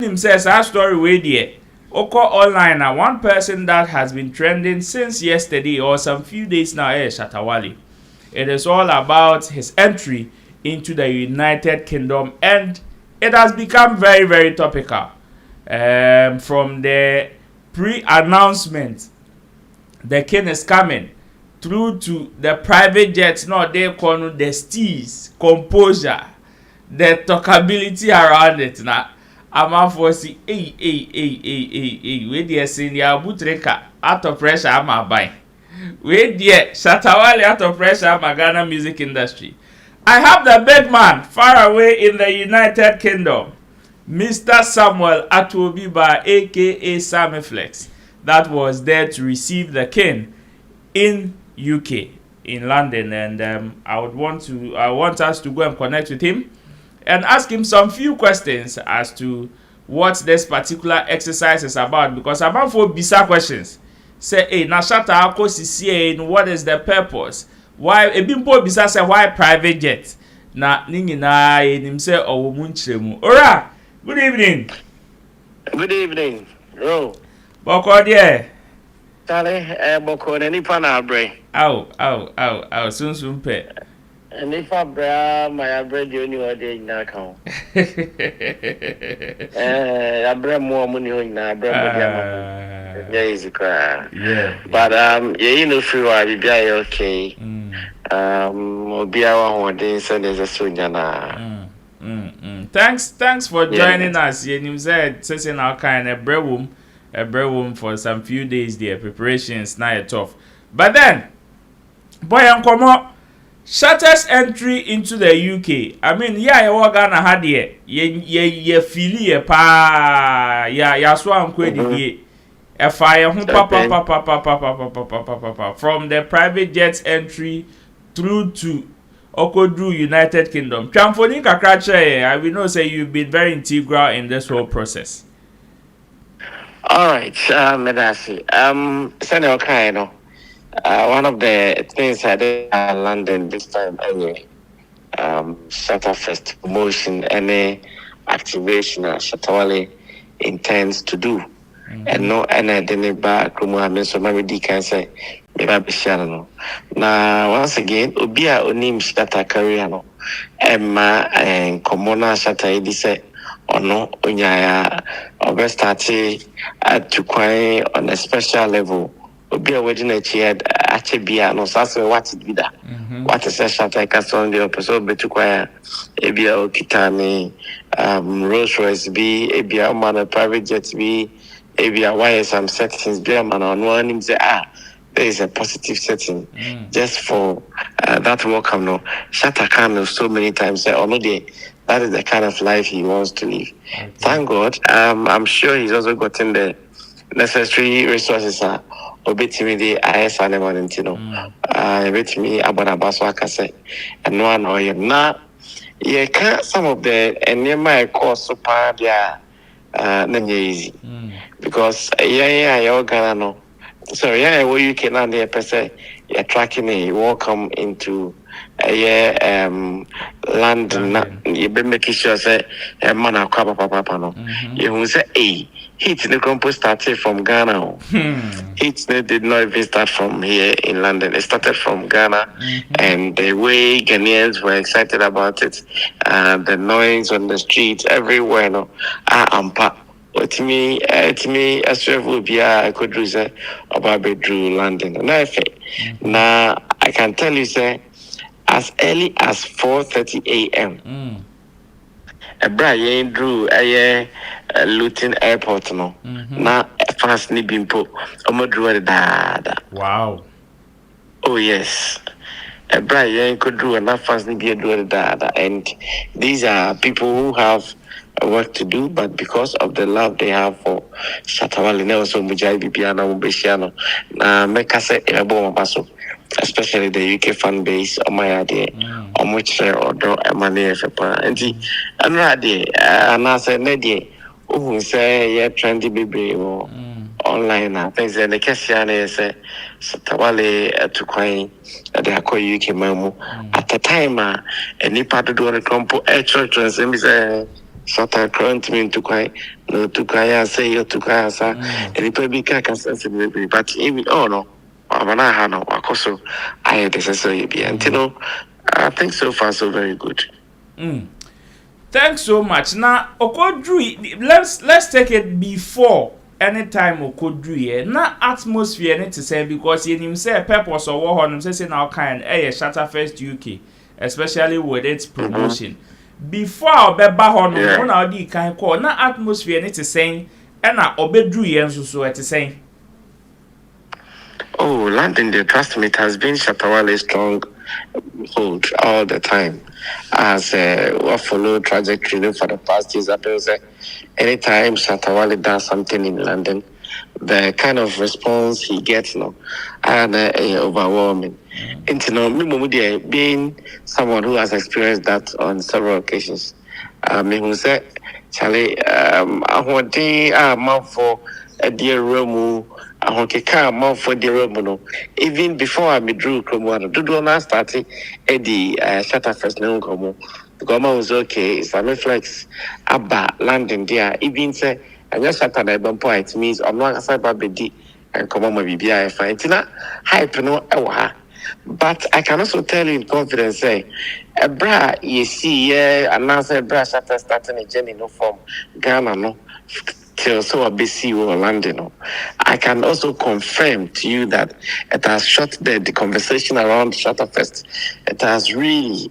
Him says our story way there. Oko online now one person that has been trending since yesterday or some few days now is Shatta. It is all about his entry into the United Kingdom, and it has become very, very topical. From the pre-announcement, the king is coming, through to the private jets, no, they call the steez, composure, the talkability around it. Now, I'm out for see, wait there, senior Butreka, out of pressure, I'm a buy. Wait there, Shatta out of pressure, I'm a Ghana music industry. I have the big man far away in the United Kingdom, Mr. Samuel Atuobiba, aka Sammy Flex, that was there to receive the king in UK, in London, and I want us to go and connect with him and ask him some few questions as to what this particular exercise is about, because I'm about for bizarre questions. Say, hey, na Shatta ako sisi, what is the purpose? Why ebimpo bisa say why private jet? Na ningi na enim say owo munchemu. Ora, good evening. Good evening. Bro. Boko there. Tale boko ni pa na abre. Ow, soon pe. Ni fa bra my abre di oni ode na kan. Abre mo ni ho na abre mo dia mo. Yeah, easy cry. Yeah. But you know free wa be okay. Obi awa ho dey say there's a sonya na. Thanks for joining us. You said say now kind of brewum for some few days there. Preparations now tough. But then boy and come up, Shatta's entry into the UK. I mean, yeah, you are gonna had here. Ye feel pa ya so am kwedi a fire from the private jet's entry through to Okodru United Kingdom. Tramphoni kakrache, I will know say you've been very integral in this whole process. All right, Medasi. Senior Kaino. One of the things I did in London this time anyway. ShattaFest promotion, any activation Shatta intends to do. And no, and I didn't back room. So maybe can say maybe no. Now once again, Obia onim Shatta career no. Emma and Komona Shatta edi say or no unyaya or started to quite on a special level. Obia wedding a chair achebia no sase what it be that. What is a Shatta castle the episode be to quite ebia okitani Rolls Royce be ebia man a private jet be ebia why some settings be man on one him say there is a positive setting just for that welcome no Shatta can so many times say no day that is the kind of life he wants to live. Okay. Thank God. I'm sure he's also gotten the necessary resources obetimi the IS animal intino obetimi abanabaso akase and no one or na ye can some of the my course super there easy because you're gonna know. So what you can on the person you're tracking it, welcome into London. You be making sure say man papa no. You will say heat the compost started from Ghana. Heat did not even start from here in London. It started from Ghana, and the way Ghanaians were excited about it, the noise on the streets everywhere. No, to me, as well be I could do say about Bedroom London. Now I can tell you say as early as 4:30 a.m. Brian Drew Luton Airport no. Now fast ni bimpo. Drew dada. Wow. Oh yes. Brian could do enough fast ni do dada, and these are people who have work to do, but because of the love they have for Shatta ne also mujai bibiana mubeshiano na mekase ebo mabaso, especially the UK fan base on my idea on which share or do money fepa enti anrade anase nedie who say yeah trendy baby online na things and the question is Shatta to coin the UK mamu at the time any part do the compo church and say Shatta current me to quite no to kaya say you to kaya sa and it be kaka sensible but even oh no amana hano akoso I necessary be and you know I think so far so very good. Thanks so much. Now, Okodru, let's take it before anytime Okodru here. Na atmosphere need to say because you him say purpose or what on say now kind ShattaFest UK, especially with its promotion. Before Obeba hono, na odi kan call na atmosphere need to say and na Obedru here so it is saying. Oh, London, the trust me, it has been Shatta strong hold all the time. As we follow trajectory for the past years, I say anytime Shatta does something in London, the kind of response he gets, and overwhelming. And me being someone who has experienced that on several occasions, me who said, Charlie, I want to for a dear room. I want to come for the room. Even before I drew Cromwell, do not start the ShattaFest no come. The government was okay. Sammy flex Abba landing there. Even say I just Shatta na even point means I'm not aside baby and come on my BBI fine. Tina hype no ewa. But I can also tell you in confidence, say, a bra you see, announce a bra Shatta starting a journey no from Ghana no. Till so a BC or London. I can also confirm to you that it has shot the conversation around ShattaFest. It has really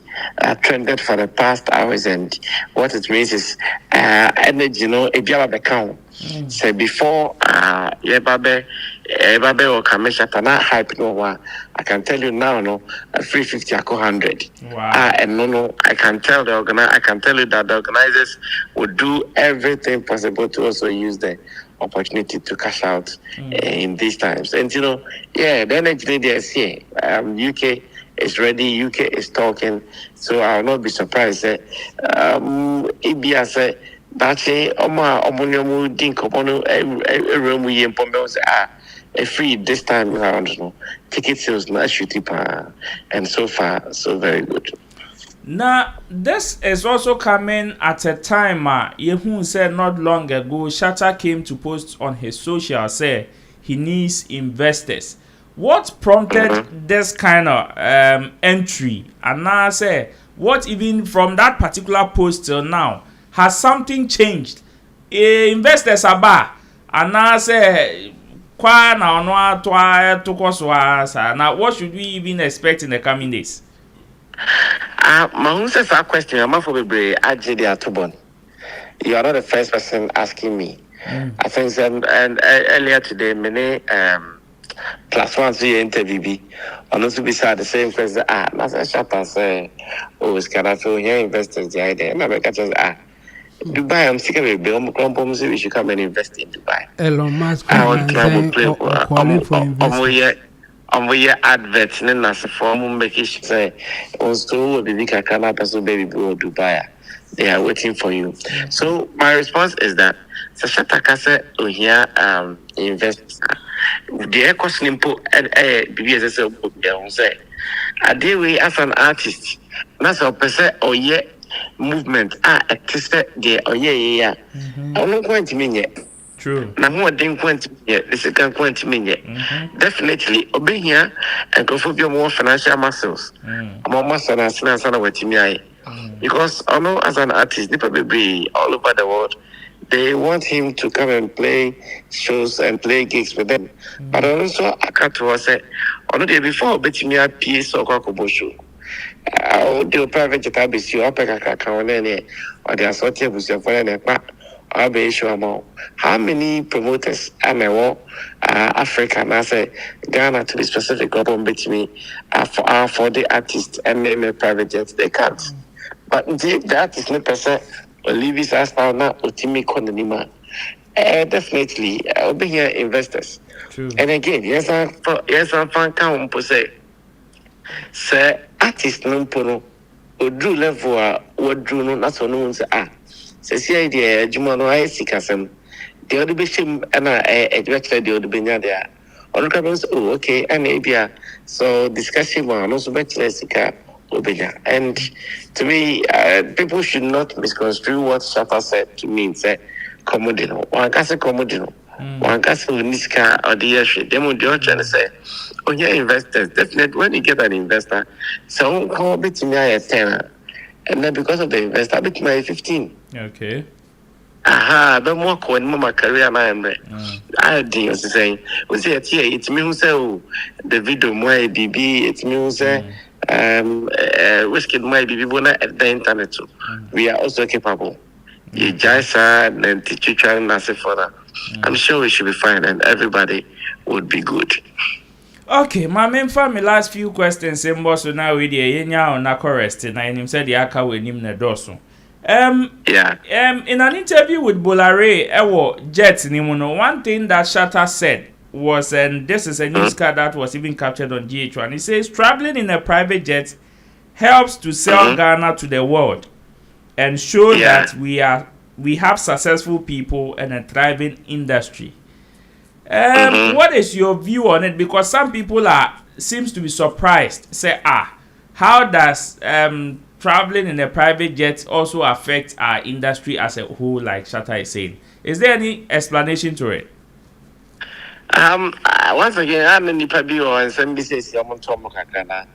trended for the past hours, and what it means is energy, if you have a account. Say before Yebabe or Kamesha na hype no one. I can tell you now, 350 or 100. Wow. And no, I can tell you that the organizers would do everything possible to also use the opportunity to cash out in these times. And the energy they is here. UK is ready, UK is talking, so I'll not be surprised that Ibia said that's omonyomu dinkomono room free this time around, ticket sales not shooting and so far so very good. Now, this is also coming at a time Yehun said not long ago, Shatta came to post on his social, say he needs investors. What prompted this kind of entry? And now say, what even from that particular post till now, has something changed? Investors are bad. And now say, now what should we even expect in the coming days? My own says that question. I'm for be Atubon. You are not the first person asking me. I think and earlier today, many plus one see interview. And also beside the same question. Master Shatta say, oh, is can I feel here investors the idea? And I just Dubai, I'm sick of it. We should come and invest in Dubai. Elon Musk. I want to play for adverts in the form make it say also baby kakana person baby go Dubai. They are waiting for you. So my response is that Shatta kase here invest the cost nimpo BBS say a day we as an artist that's a person or movement existe the yeah I'm not going to mean yet. True. Now more than quantity, the second quantity, definitely obey here and go for your more financial muscles. More muscle and son with me. Because I know as an artist, they probably all over the world, they want him to come and play shows and play gigs with them. But also, I can't say, on the day before, bet me a piece or show. I'll do a private jet, I'll be sure I'll pick a cacao or the assorted with your friend. I'll be sure about how many promoters I may Africa and I say Ghana to be specific upon me for the artists and name private jets. They can't. But the artist no person will leave his ass now or Timmy Konanima. Definitely I'll be here investors. True. And again, yes, I'm fan count per se. Say artist no pono or drew level what drew no that's what no one's Says the idea, Jumano, I see Cassam. The other bishop and I directed the other Benya there. On the oh, okay, and maybe so discussion one also bet Jessica Obenya. And to me, people should not misconstrue what Shatta said to mean. Say, commodino. One can say commodino. One can say Niska or the Yashi. Demo the trying to say, oh, yeah, investors. Definitely, when you get an investor, so come bit me a 10. And then because of the investor, bit me 15. Okay. Aha, but more when mama career man. I think was saying, was it here? It's me who say, the video my BB, it's me who say, whiskey my BB bona at the internet too. We are also capable. You just and then teach you trying to say for that. I'm sure we should be fine and everybody would be good. Okay, my main family last few questions in boss so now we dey yenya on na correct na him said the aka we nim na doso. In an interview with Bolare Ewo Jet Nimuno, one thing that Shatta said was, and this is a news card that was even captured on GH1. He says traveling in a private jet helps to sell Ghana to the world and show that we have successful people and a thriving industry. What is your view on it? Because some people seems to be surprised. Say, how does traveling in a private jet also affect our industry as a whole, like Shatta is saying? Is there any explanation to it? Once again, I'm in the Pabio and some business. I'm on Tom Kakana.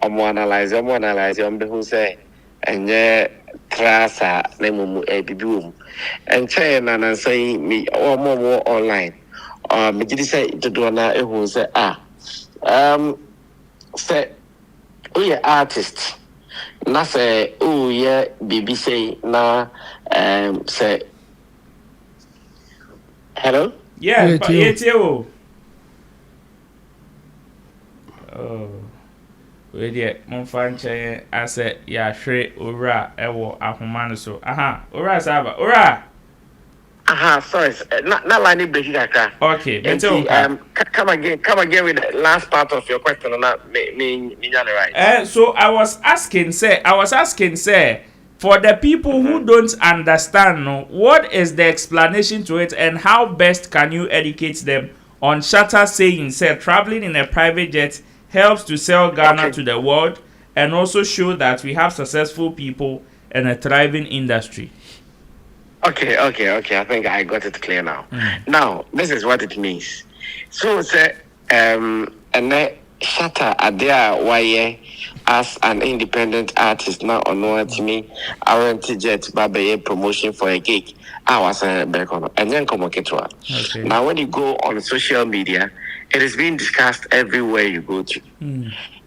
I'm analyze. I'm who say, and yeah, Trasa, Nemu, a bibu, and China and say me or more online. Me did say to do na who say say we are artists. Na say oh yeah BBC na say hello yeah oh we dey mon fan che ase ya hwe ora ewo ahoma no so ora saba ora sorry not line break kaka. Okay, come again with the last part of your question on that me right. So I was asking say for the people who don't understand, what is the explanation to it and how best can you educate them on Shatta saying say traveling in a private jet helps to sell Ghana to the world and also show that we have successful people and a thriving industry? Okay. I think I got it clear now. Now, this is what it means. So, say, and then Shatta Adea Waye as an independent artist now on one to me, I went to jet Babe promotion for a gig. I was a back on and then come okay. Now, when you go on social media, it is being discussed everywhere you go to.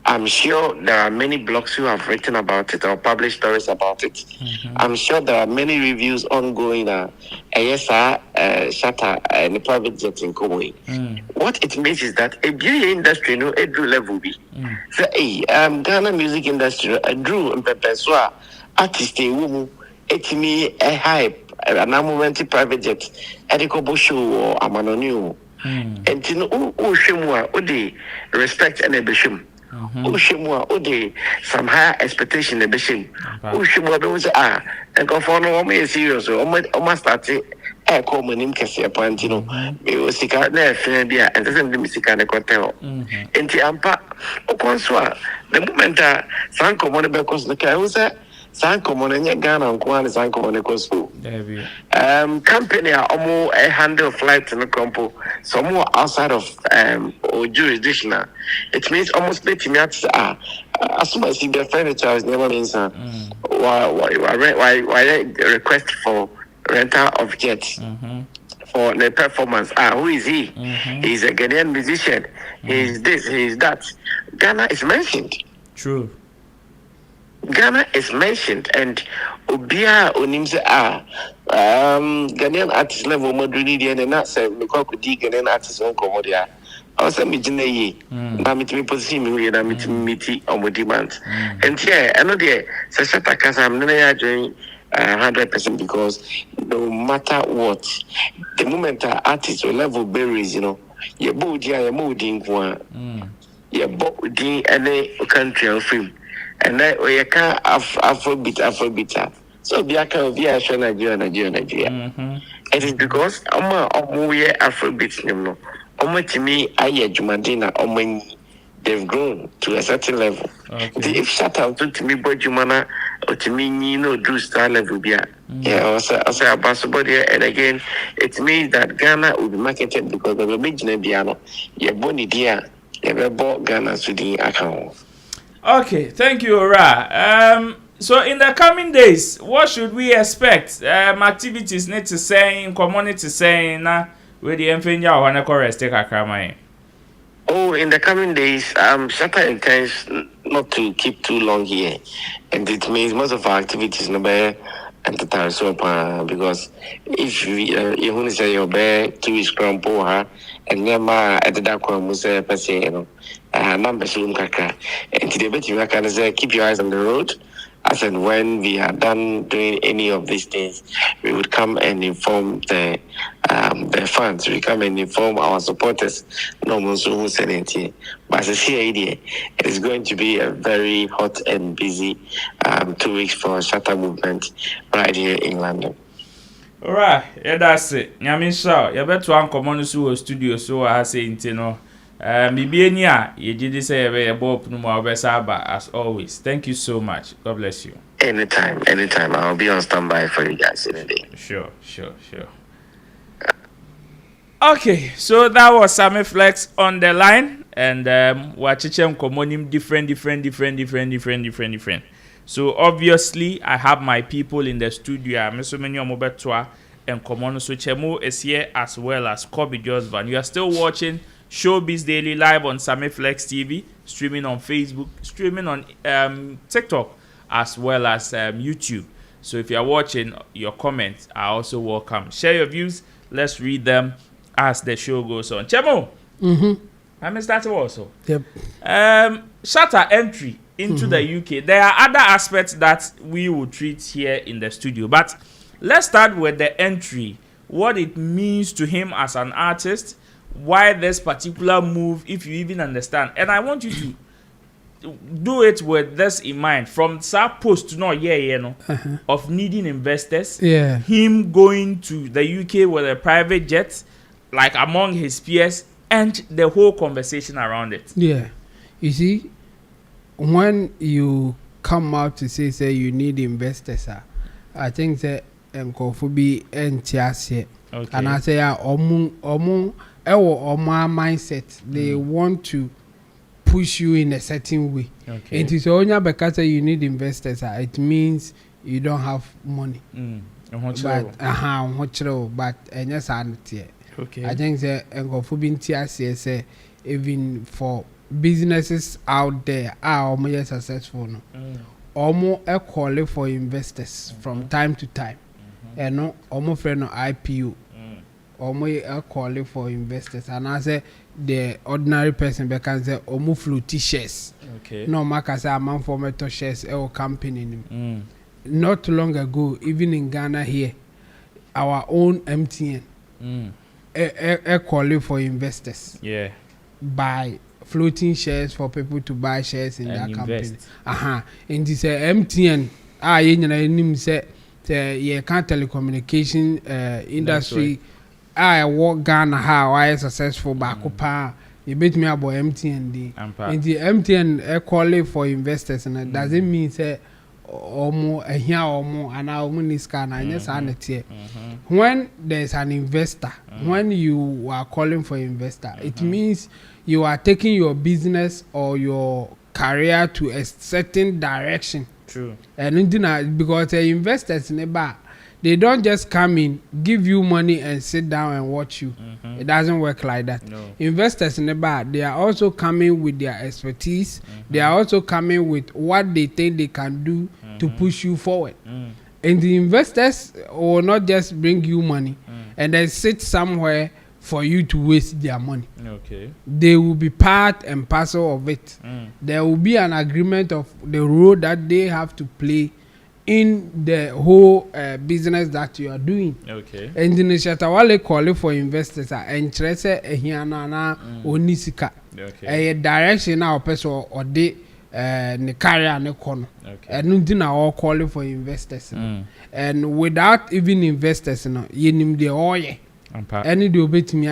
I'm sure there are many blogs who have written about it or published stories about it. I'm sure there are many reviews ongoing. Shatta and the private jet in Kuwait. What it means is that a beauty industry, no, a drew level be. So, Ghana music industry, a drew and Pepeswa artist, a woman, it me a hype, an amounty private jet, a kobo show or a manonu. And you know, Shimwa, Odi, respect and a bishum. Ushimwa ode some higher expectation in the bishim. Ushimwa those and go for no me serious almost start common in Cassia Pantino. It was sick out there, and doesn't be sick and a hotel. And the ampa Okonswa, the moment San Common because the Kausa, San Common and Ghana and Kwan San Common Costu. Company are almost a handle flight in the compo, somewhere outside of or jurisdiction. It means almost 30 minutes as soon as you get furniture is never means why request for rental of jets for the performance. Who is he? He's a Ghanaian musician. He's this, he's that. Ghana is mentioned. True. Ghana is mentioned and Obia Onimse Ghanaian artist level modernity and not say because Ghanaian artists on Comodia. I was a midnight, Namit position me, Namit meeting on the demand. And yeah, I know the Shatta Kasam doing 100% because no matter what, the moment our artists will level berries, you know, your body, your mood in one, your body, any country of film. And then we can't Afrobeat. So be a kind of Nigeria. It is because we Afrobeat, you know. To me, I Jumadina, they've grown to a certain level. Okay. If Shatta to me, but you mana or to me, do star level, yeah. Yeah, also about somebody, and again, it means that Ghana will be marketed because of a big Nebiano. Yeah, Bonnie dear, you bought Ghana to the account. Okay, thank you, Ora. So in the coming days, what should we expect? Activities need to say in community saying na with the enfinya or na rest take a. Oh, in the coming days, Shatta intends not to keep too long here, and it means most of our activities no be entertain so because if you want to say your be 2 weeks crumple and nema at the dark room say per se number soon kaka, and today bet you can say keep your eyes on the road. As and when we are done doing any of these things, we would come and inform the fans. We come and inform our supporters. No one so who said it here. But as I see idea, it is going to be a very hot and busy 2 weeks for Shatta movement right here in London. Alright, yeah, that's it. Nyamin Shaw, you better one common studio so I say intino. Bibiania, you did say a bob no more as always. Thank you so much. God bless you. Anytime. I'll be on standby for you guys in a day. Sure. Okay, so that was Sammy Flex on the line, and watching commoning different. So obviously, I have my people in the studio. I'm so many Omobetwa and Common. So Chemo is here as well as Kobe Josvan. You are still watching Showbiz Daily live on Sammy Flex TV, streaming on Facebook, streaming on TikTok, as well as YouTube. So if you are watching, your comments are also welcome. Share your views. Let's read them as the show goes on. Chemo. I'm starting also. Yep. Shatta entry into the UK. There are other aspects that we will treat here in the studio, but let's start with the entry. What it means to him as an artist. Why this particular move, if you even understand. And I want you to do it with this in mind. From that post to of needing investors. Yeah. Him going to the UK with a private jet, like among his peers, and the whole conversation around it. Yeah. You see, when you come out to say you need investors, I think that Nkofubi and Tiasie. Okay. And I say omu mindset, they want to push you in a certain way. Okay. It is only because you need investors. It means you don't have money. But Okay. I think that say even for businesses out there are more successful. Almost a call for investors from time to time. And no almost friend of IPO. Almost a call for investors. And I say the ordinary person can say almost floaty shares. Okay. No makasa amount for metal shares or company. Not long ago, even in Ghana here, our own MTN a call for investors. Yeah. Buy floating shares for people to buy shares in and that invest. company. And this MTN you say you can't telecommunication industry. I work Ghana how I successful back up. You bet me about MTN. And the MTN a call for investors, and it doesn't mean say omo here omo and omo ni scan and yes and when there's an investor, when you are calling for investor, it means you are taking your business or your career to a certain direction. True. And because the investors in the bar, they don't just come in, give you money and sit down and watch you. It doesn't work like that. No. Investors in the bar, they are also coming with their expertise. They are also coming with what they think they can do to push you forward. And the investors will not just bring you money and then sit somewhere for you to waste their money. Okay. They will be part and parcel of it. There will be an agreement of the role that they have to play in the whole business that you are doing. Okay. And in the Shatta Wale calling for investors are interested in onisika. Okay. A direction now person or they ne carrier ne kono. Okay. And now all calling for investors. And without even investors, you need the oil. Any do bit me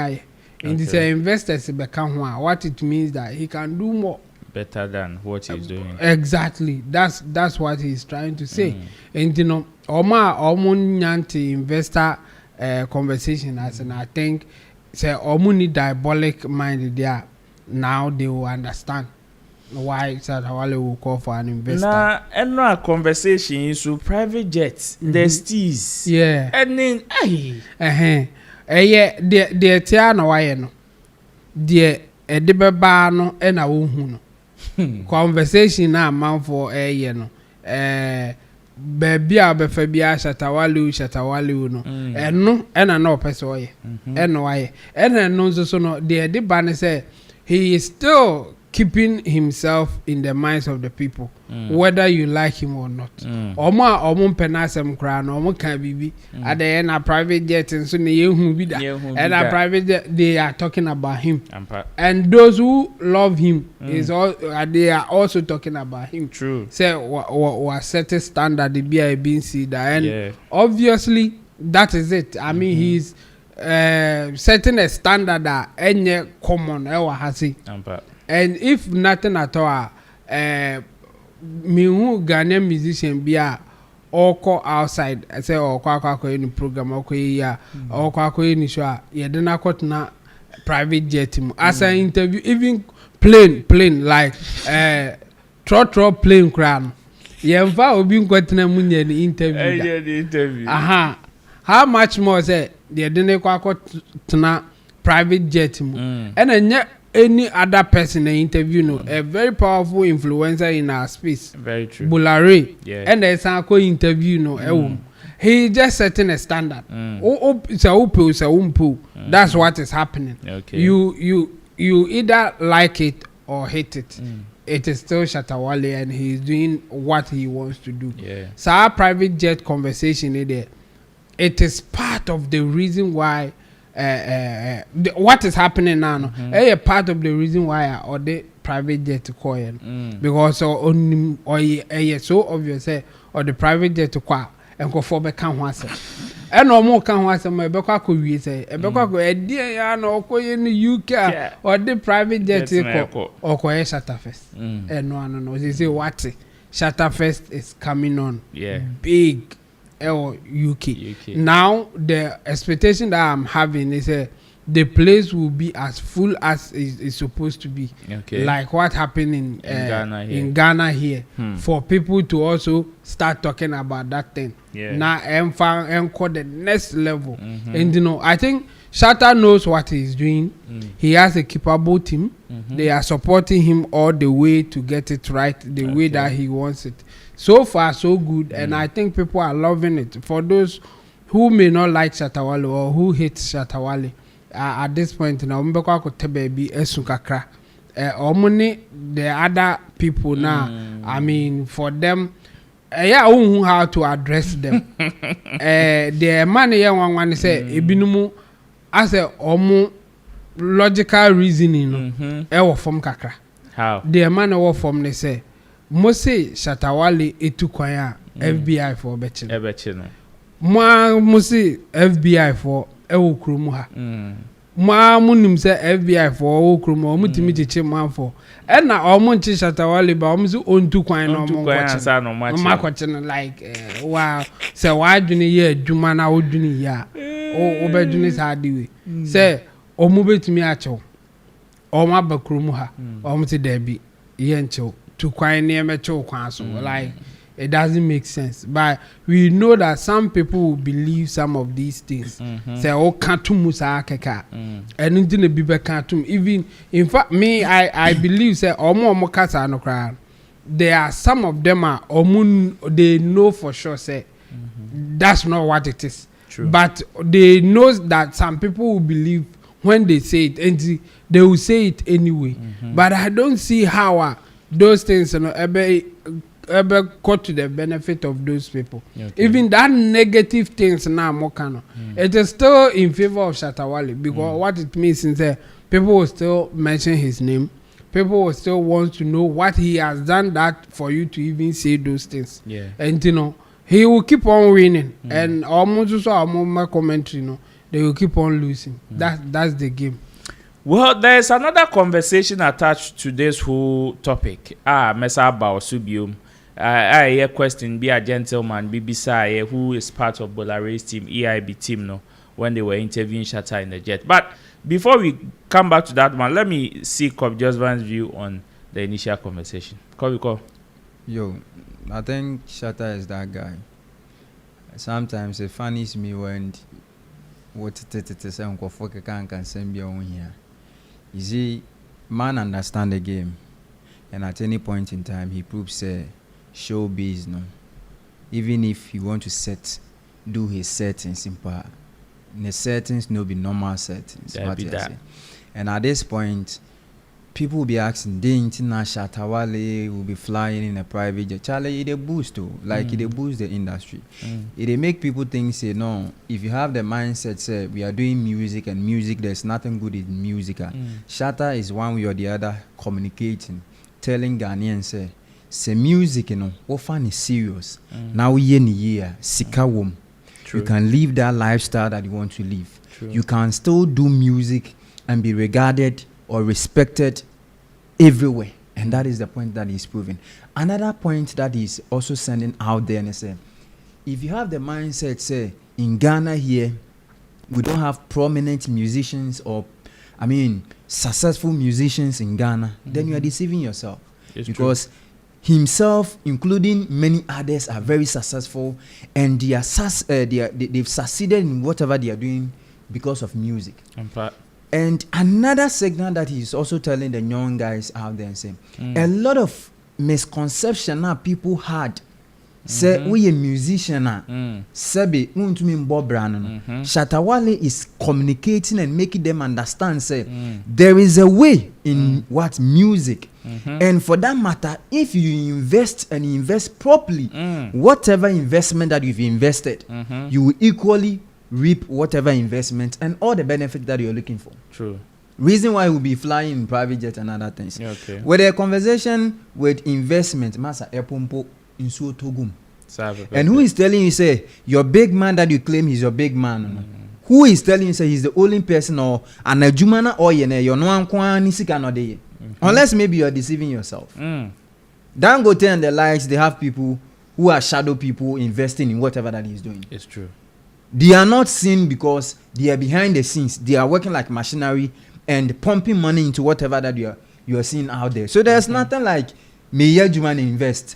And these investors become one. What it means that he can do more. Better than what he's doing. Exactly. That's what he's trying to say. And you know, Nyanti investor conversation as and I think say Omuni diabolic mind there. Now they will understand why ShattaWale will call for an investor. Nah, and no conversation is so private jets. There's teas. Yeah. And then yeah, the tiana why no. The edibeba no and a woman. Conversation na man for no baby abefabia ShattaWale no eno ena no person oye eno waye ena no so no the ban say he is still keeping himself in the minds of the people whether you like him or not omo penasem kra no omo kan bibi at the end a private jet so ne yehu bi da and a private jet, they are talking about him and those who love him is all they are also talking about him. True. Say what set a standard the being see that and obviously that is it. I mean he's setting a standard that any common hasi. And if nothing at all, me who Ghanaian musician be or call outside, I say or call any program or call any show, yeah, then I got na private jet. As I interview, even plane like trot plane crown. Yeah, if I will be got na munye the interview. Aha, how much more say the then got na private jet and then any other person in interview no a very powerful influencer in our space. Very true. Bulare. Yeah. And there's a interview no he just setting a standard. That's what is happening. Okay. You either like it or hate it. It is still ShattaWale and he's doing what he wants to do. Yeah. So our private jet conversation it is part of the reason why what is happening now a part of the reason why or the private jet to call because so obvious or the private jet to call and go for can once and no more can once my beka could we say a beka go dear no in the UK or the private jet or call ShattaFest and no they say what ShattaFest is coming on big UK. Now the expectation that I'm having is the place will be as full as it's supposed to be. Okay. Like what happened in Ghana here. For people to also start talking about that thing. Now and call the next level. And you know, I think Shatta knows what he's doing. He has a capable team. They are supporting him all the way to get it right the way that he wants it. So far, so good, and I think people are loving it. For those who may not like ShattaWale or who hate ShattaWale, at this point now, baby esukakra. The other people now, I mean, for them, who how to address them. The money one say ebinumu as a logical reasoning. From kakra. How? The man from they say. Mose ShattaWale etukwaya FBI for betchino. Mose FBI for ewokrum ha. Munim say FBI for ewokrum omutimi chiche man for. E na omunchi ShattaWale ba omzu ontukwan no omunchi. Like wow say why duni ye adwuma na oduni ya. Obeduni sa diwe. Say omubetimi acho. Omabakrum ha. Omuti debi ye ncho. To quite near metro like it doesn't make sense, but we know that some people will believe some of these things. Say oh can't musa keka and into the bibe can't even in fact me I believe say omo kasa no cry. There are some of them are they know for sure say that's not what it is. True. But they know that some people will believe when they say it and they will say it anyway. But I don't see how those things ever got to the benefit of those people. Even that negative things now mokano. It is still in favor of ShattaWale because what it means is that people will still mention his name. People will still want to know what he has done that for you to even say those things. And you know, he will keep on winning. And almost also my commentary, they will keep on losing. That's the game. Well, there's another conversation attached to this whole topic. Mesa about Subium. I hear question be a gentleman, BBC, who is part of Bolare's team, EIB team, no, when they were interviewing Shatta in the jet. But before we come back to that one, let me see Cobb Josvan's view on the initial conversation. Call. Yo, I think Shatta is that guy. Sometimes it funnies me when what it is can send me on here. You see, man understand the game, and at any point in time he proves showbiz no. Even if he want to do his settings in part, the settings no be normal settings. And at this point, people will be asking, didn't Shatta Wale will be flying in a private jet? Charlie, it a boost too. Like it a boost the industry. It make people think say no, if you have the mindset say we are doing music and music, there's nothing good in music. Shatta is one way or the other communicating, telling Ghanaians say music, you know, what fun is serious. Now year sika wom. You can live that lifestyle that you want to live. True. You can still do music and be regarded or respected everywhere, and that is the point that he's proving. Another point that he's also sending out there and say, if you have the mindset say in Ghana here we don't have prominent musicians or successful musicians in Ghana, then you are deceiving yourself. It's because true. Himself, including many others, are very successful, and they've succeeded in whatever they are doing because of music. And another signal that he's also telling the young guys out there and saying, a lot of misconception now people had. Say we a musician Sebi Shatta Wale is communicating and making them understand say there is a way in what music. And for that matter, if you invest and invest properly, whatever investment that you've invested, you will equally reap whatever investment and all the benefit that you're looking for. True. Reason why we'll be flying in private jet and other things. Okay. With a conversation with investment, Masa Epompo in Togum. And who is telling you say your big man that you claim he's your big man? Who is telling you say he's the only person or an ajumana or you're no one unless maybe you're deceiving yourself. Dangote and the likes, they have people who are shadow people investing in whatever that he's doing. It's true. They are not seen because they are behind the scenes. They are working like machinery and pumping money into whatever that you are seeing out there. So there's nothing like Meya Juman invest.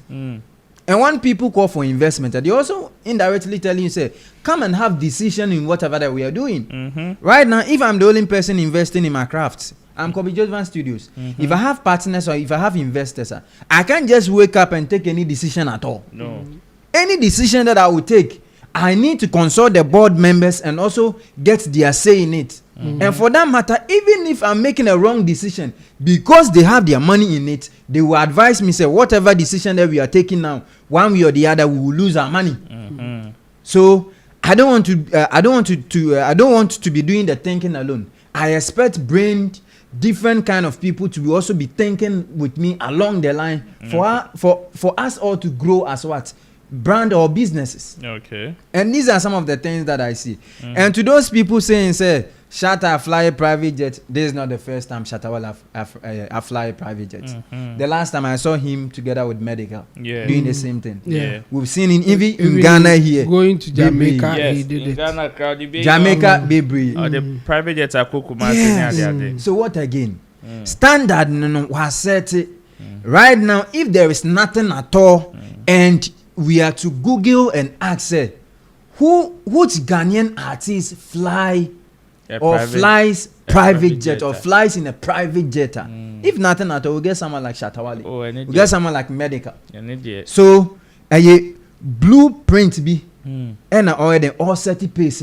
And when people call for investment, they also indirectly telling you say, come and have decision in whatever that we are doing. Right now, if I'm the only person investing in my crafts, I'm Kobe Josvan Studios. If I have partners or if I have investors, I can't just wake up and take any decision at all. No. Any decision that I will take, I need to consult the board members and also get their say in it. And for that matter, even if I'm making a wrong decision, because they have their money in it, they will advise me, say, whatever decision that we are taking now, one way or the other, we will lose our money. So I don't want to be doing the thinking alone. I expect different kind of people to also be thinking with me along the line for us all to grow as what? Brand or businesses. Okay. And these are some of the things that I see. And to those people saying, say, Shatta fly a private jet, this is not the first time Shatta will fly a private jet. The last time I saw him together with Medical doing the same thing. We've seen him even in Ghana here. Going to Jamaica, yes, he did in it. Ghana crowd, Jamaica, Baby. the private jets are Kokuma. Yes. So what again? Standard was set. Right now, if there is nothing at all, and we are to Google and ask, which Ghanaian artist flies private jet or flies in a private jet? If nothing at all, we get someone like Shatta Wale. We get someone like Medical. So a blueprint be and already all set pace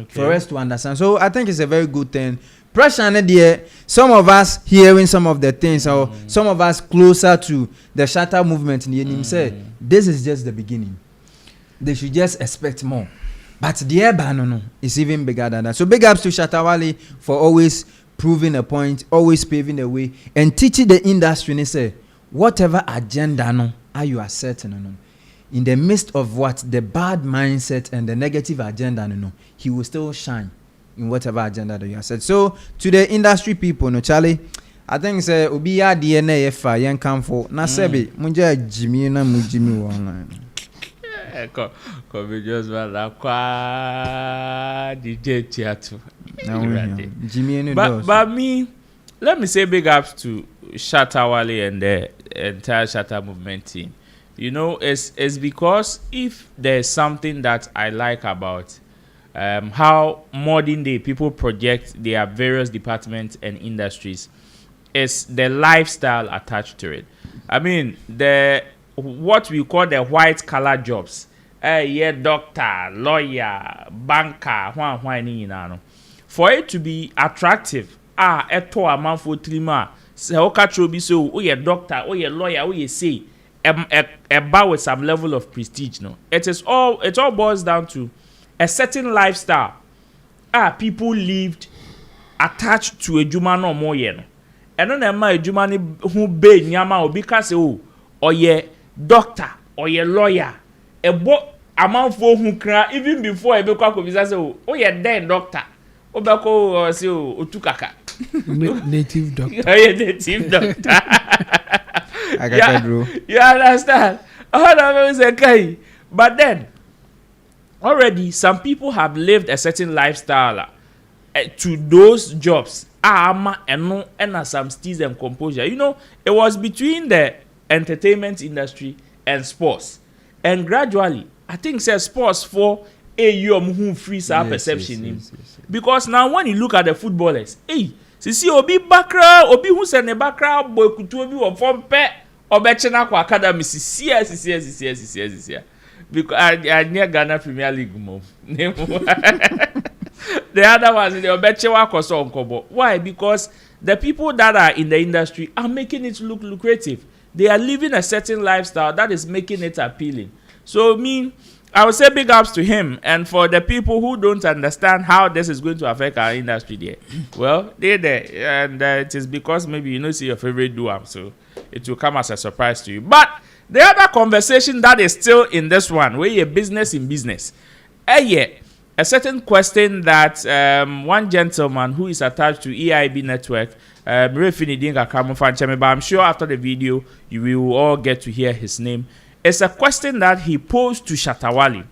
for us to understand. So I think it's a very good thing. Pressure there, some of us hearing some of the things, or some of us closer to the Shatta movement, say this is just the beginning. They should just expect more. But the Ebano is even bigger than that. So big ups to Shatta Wale for always proving a point, always paving the way, and teaching the industry. And say whatever agenda are you are certain in the midst of what the bad mindset and the negative agenda he will still shine. in whatever agenda that you have set. So to the industry people, no Charlie, I think say obi ya DNA fa yen kamfo na sebi munja Jimmy na mu Jimmy online. Come just that kwa DJ theater. Jimmy But me, let me say big ups to Shatta, Wale and the entire Shatta movement team. You know, it's because if there's something that I like about how modern day people project their various departments and industries, is the lifestyle attached to it. I mean, what we call the white collar jobs. Yeah, doctor, lawyer, banker, for it to be attractive, eto amount for trima. Se okacho bi so, oh yeah, doctor, oh yeah, lawyer, oh yeah, say, about with some level of prestige. No, it all boils down to a certain lifestyle. People lived attached to a juma no more yen. And then a juma ni who be nyama obi kase o, or yeah, doctor, or yeah, lawyer. A bo amount for who cry even before a be kwa say oh yeah, then doctor. Obako say otukaka. Native doctor. Oh yeah, native doctor. I got that, you understand? All of us okay. But then already some people have lived a certain lifestyle to those jobs. And some steez and composure. You know, it was between the entertainment industry and sports. And gradually, I think says sports for a who frees our perception. Yes. Because now when you look at the footballers, see obi bakra, obi who send a bakra boy kutu obi or form pet or betchena kwa academy yes. Because I near Ghana Premier League move. The other ones in the Obechewa Koso Nkobo. Why? Because the people that are in the industry are making it look lucrative. They are living a certain lifestyle that is making it appealing. So I would say big ups to him. And for the people who don't understand how this is going to affect our industry there, well, they're there. And it is because maybe you don't see your favorite duo, so it will come as a surprise to you. But the other conversation that is still in this one, where you're business in business. A certain question that one gentleman who is attached to EIB network, but I'm sure after the video you will all get to hear his name. It's a question that he posed to Shatta Wale,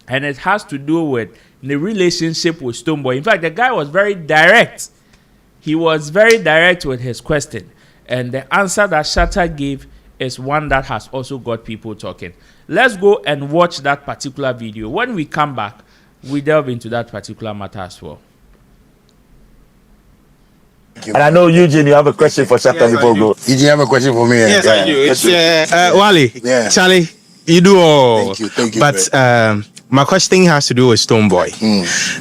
and it has to do with the relationship with Stonebwoy. In fact, the guy was very direct. He was very direct with his question, and the answer that Shatta gave is one that has also got people talking. Let's go and watch that particular video. When we come back, we delve into that particular matter as well. And I know, Eugene, you have a question for Shatta before we go. Eugene, you have a question for me? Yes, I do. It's Wale, Charlie, you do all. Thank you. But my question has to do with Stonebwoy.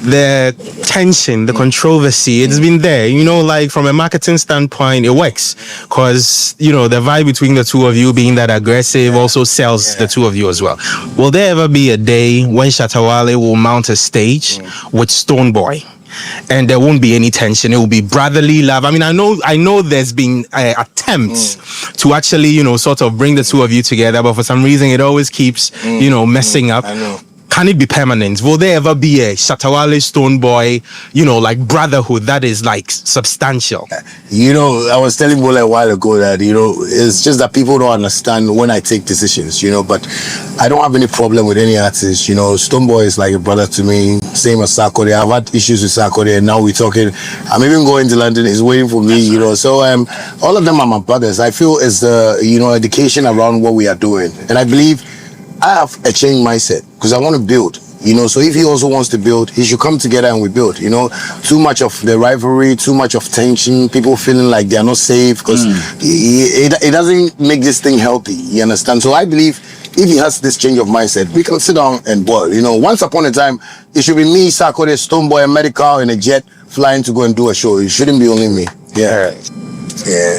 The tension, the controversy, it's been there. You know, like from a marketing standpoint, it works. Because, you know, the vibe between the two of you being that aggressive also sells the two of you as well. Will there ever be a day when Shatta Wale will mount a stage with Stonebwoy? And there won't be any tension. It will be brotherly love. I mean, I know there's been attempts to actually, you know, sort of bring the two of you together, but for some reason it always keeps, you know, messing up. I know. Can it be permanent? Will there ever be a Shatta Wale Stonebwoy, you know, like brotherhood that is like substantial? You know, I was telling Wale a while ago that, you know, it's just that people don't understand when I take decisions, you know, but I don't have any problem with any artist. You know, Stonebwoy is like a brother to me, same as Sarkodie. I've had issues with Sarkodie, and now we're talking. I'm even going to London. He's waiting for me, you know. So all of them are my brothers. I feel it's the, you know, education around what we are doing. And I believe I have a changed mindset because I want to build, you know. So if he also wants to build, he should come together and we build, you know. Too much of the rivalry, too much of tension, people feeling like they are not safe because it doesn't make this thing healthy, you understand? So I believe if he has this change of mindset, we can sit down and boil, you know. Once upon a time, it should be me, Sarkodie, Stonebwoy, a medical in a jet flying to go and do a show. It shouldn't be only me. Yeah.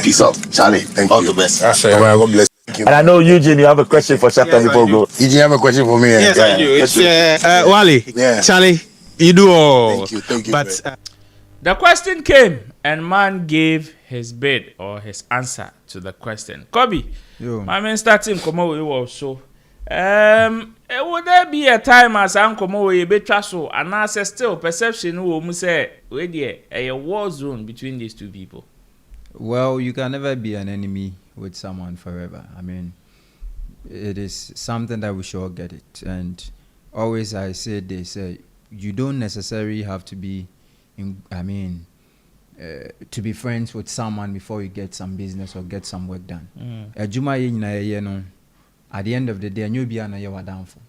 Peace out, Charlie. Thank you. All the best. God bless. And I know, Eugene, you have a question for Shatta before we go. Eugene, you have a question for me? Yes, I do. It's Wale, Charlie, you do all. Thank you. But the question came, and man gave his bid or his answer to the question. Kobe, my man starting come out with also. Would there be a time as Uncle Mo we be so and as still perception who say we there a war zone between these two people? Well, you can never be an enemy with someone forever. I mean, it is something that we should all get it. And always I say this, you don't necessarily have to be to be friends with someone before you get some business or get some work done. At the end of the day, you'll be an downfall.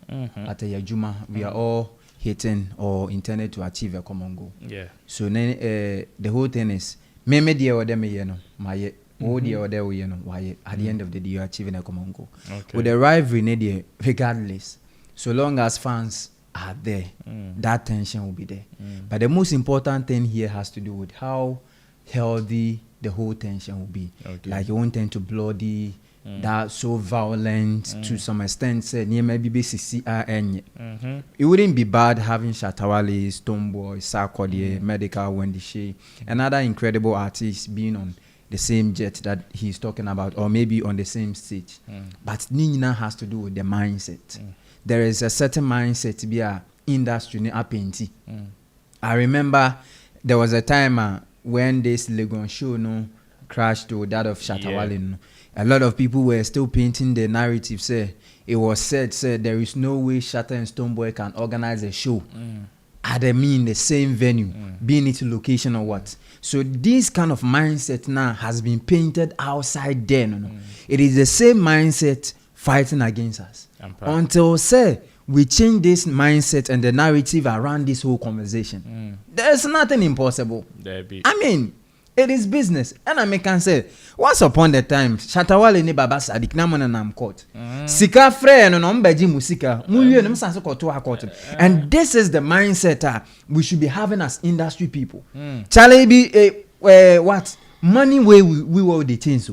At a Juma, we are all hitting or intended to achieve a common goal. Yeah. So then the whole thing is, me dear or them, my oh dear or there, why at the end of the day, you're achieving a common goal. Okay. With the rivalry, regardless, so long as fans are there, that tension will be there. But the most important thing here has to do with how healthy the whole tension will be. Okay. Like you won't tend to bloody, that so violent to some extent. Say near maybe BCCRN. It wouldn't be bad having Shatta Wale, Stonebwoy, Sarkodie, Medical, Wendy Shea, and other incredible artists being on the same jet that he's talking about, or maybe on the same stage. But Nina has to do with the mindset. There is a certain mindset to be a industry in apenti. I remember there was a time when this Legon show crashed to that of Shatta Wale. A lot of people were still painting the narrative. Say it was said there is no way Shatta and Stonebwoy can organize a show at the same venue, being it location or what. So this kind of mindset now has been painted outside there. It is the same mindset fighting against us. Until we change this mindset and the narrative around this whole conversation. There's nothing impossible. I mean, it is business. And I can say, once upon the time, Shatta Wale ni baba sadik na mona na mkot. Sika frere no mbeji musika. Muye no msanso koto akot. And this is the mindset we should be having as industry people. Chale be what? Money way we will the things.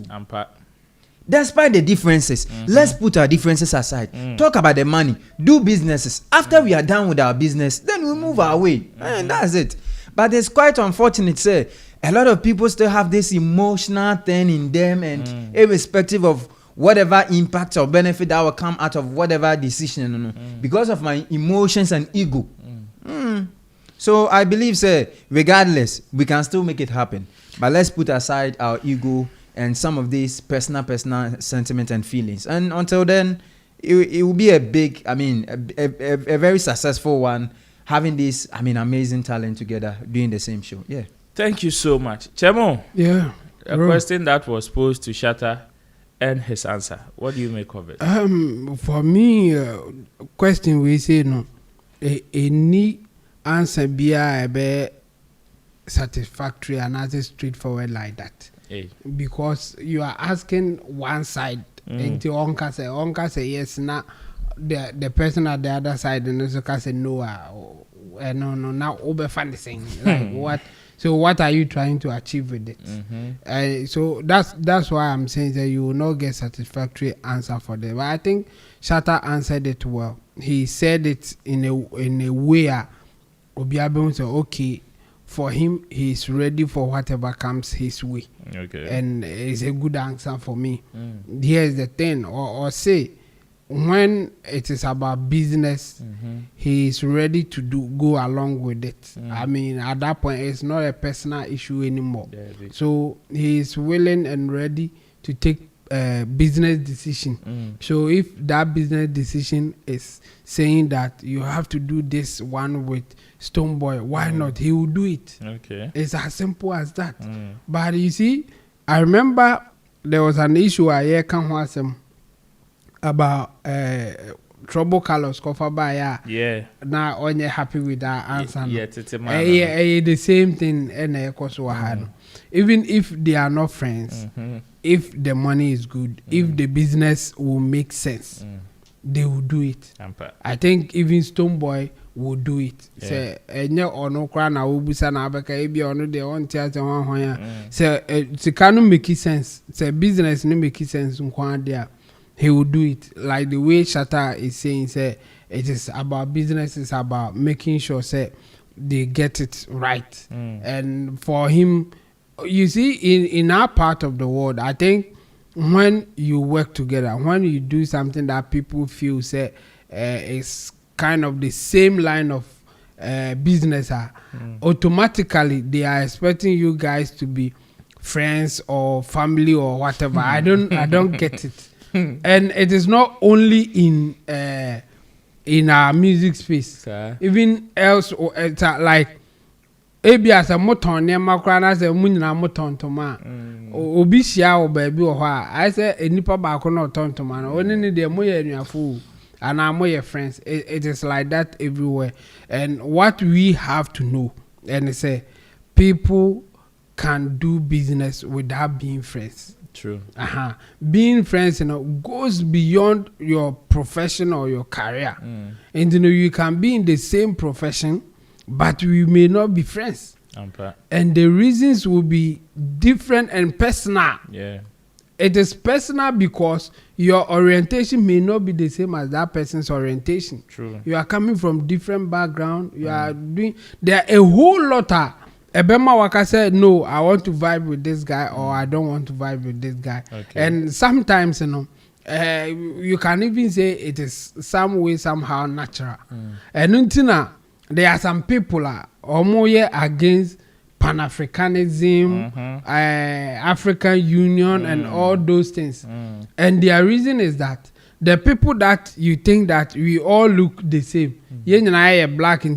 Despite the differences, let's put our differences aside. Talk about the money. Do businesses. After we are done with our business, then we move our way. And that's it. But it's quite unfortunate, say, a lot of people still have this emotional thing in them, and irrespective of whatever impact or benefit that will come out of whatever decision, because of my emotions and ego. So I believe, say, regardless, we can still make it happen. But let's put aside our ego and some of these personal sentiment and feelings. And until then, it will be a big, a very successful one, having this, amazing talent together, doing the same show. Yeah. Thank you so much. Chemo. Yeah. A question that was posed to Shatta and his answer. What do you make of it? For me, question we say no. Any answer be satisfactory and not straightforward like that. Because you are asking one side, and the onka say yes, now the person at the other side and also can say no, no, now over fantasy like what. So what are you trying to achieve with it? So that's why I'm saying that you will not get satisfactory answer for them. But I think Shatta answered it well. He said it in a way Obiabon said, okay, for him, he's ready for whatever comes his way. Okay. And it's a good answer for me. Here's the thing, or say, when it is about business, he is ready to go along with it. At that point, it's not a personal issue anymore. So he is willing and ready to take a business decision. So if that business decision is saying that you have to do this one with Stonebwoy, why not? He will do it. Okay. It's as simple as that. But you see, I remember there was an issue I can watch about trouble colors cover by now on you happy with that answer. The same thing and even if they are not friends, if the money is good, if the business will make sense, they will do it. I think even Stonebwoy will do it. Say or no crown I will be san abeka ebi or no they on theater one say it cannot make sense. Say business no make sense there. He will do it like the way Shatta is saying. Say it is about business. It's about making sure say they get it right. And for him, you see, in our part of the world, I think when you work together, when you do something that people feel say is kind of the same line of business, automatically they are expecting you guys to be friends or family or whatever. I don't get it. And it is not only in our music space, even else, or it's like ebi as a moton ne makra na se munyina moton toma obi hia wo ba bi wo ha I say enipa ba ko na oton toma no oni ne de moye anuafo and am moye friends. It is like that everywhere. And what we have to know and say people can do business without being friends. True. Being friends, goes beyond your profession or your career. And you can be in the same profession, but we may not be friends. And the reasons will be different and personal. Yeah. It is personal because your orientation may not be the same as that person's orientation. True. You are coming from different background. You are doing. There are a whole lot of. Ebema Waka said, no, I want to vibe with this guy or I don't want to vibe with this guy. Okay. And sometimes, you can even say it is some way, somehow natural. And until there are some people are against Pan-Africanism, African Union, and all those things. And their reason is that the people that you think that we all look the same, black in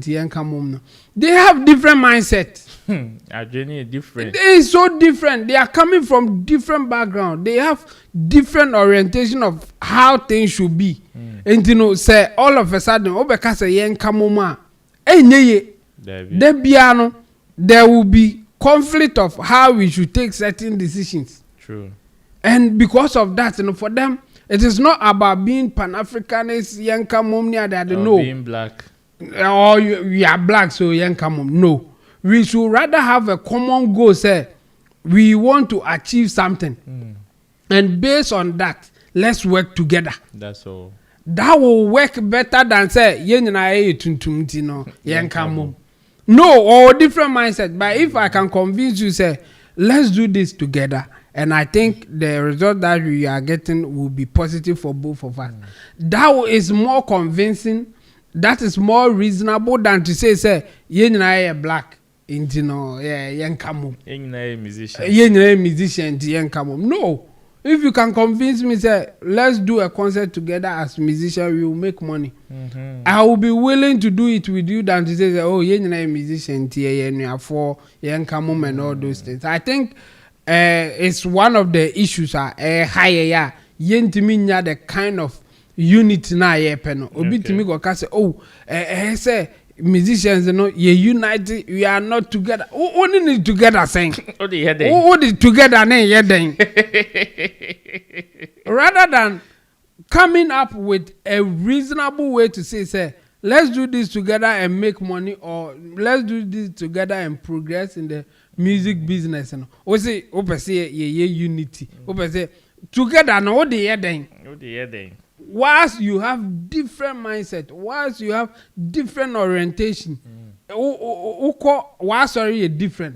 they have different mindsets. Different. They is so different. They are coming from different background. They have different orientation of how things should be. And say all of a sudden, obeka say yen kamoma, there will be conflict of how we should take certain decisions. True. And because of that, for them, it is not about being Pan-Africanist, Yankamomnia, that they know. Being black. Or you are black, so Yankamom. No. We should rather have a common goal, say, we want to achieve something. And based on that, let's work together. That's all. That will work better than say, no, or different mindset. But if I can convince you, say, let's do this together. And I think the result that we are getting will be positive for both of us. That is more convincing. That is more reasonable than to say, black. Musician. No. If you can convince me, say, let's do a concert together as musicians, we will make money. I will be willing to do it with you than to say, oh, musician, for and all those things. I think it's one of the issues higher the kind of unity na peno obi timi go ka say say musicians you united, we are not together. Only need together saying together rather than coming up with a reasonable way to say let's do this together and make money, or let's do this together and progress in the music business. We say unity. We say together no what the heading. Whilst you have different mindset, whilst you have different orientation, different.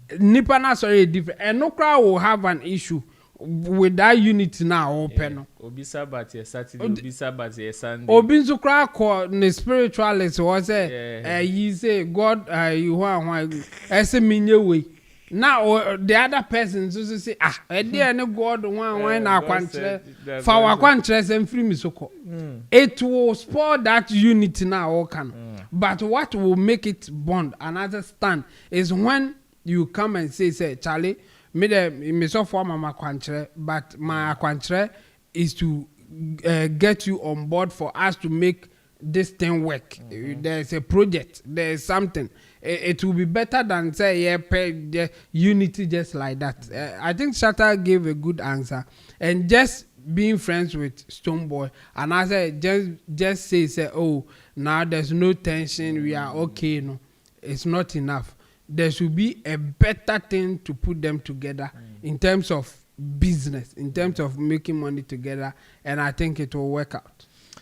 Nipana sorry different. And no crowd will have an issue with that unity now open. Obisa but yes Saturday, obisa but yes Sunday. Obinzu crowd call the spiritualist was he say God you want ese minye way. Now the other person so say there no God one na kwantre fa wa kwantre sem free me soko. It will spoil that unity now all can. But what will make it bond another stand is when you come and say Charlie me so for mama kwantre, but my kwantre is to get you on board for us to make this thing work. There's a project, there's something. It will be better than say unity just like that. I think Shatta gave a good answer, and just being friends with Stonebwoy, and I said just say oh now there's no tension, we are okay. No, it's not enough. There should be a better thing to put them together in terms of business, in terms of making money together, and I think it will work out.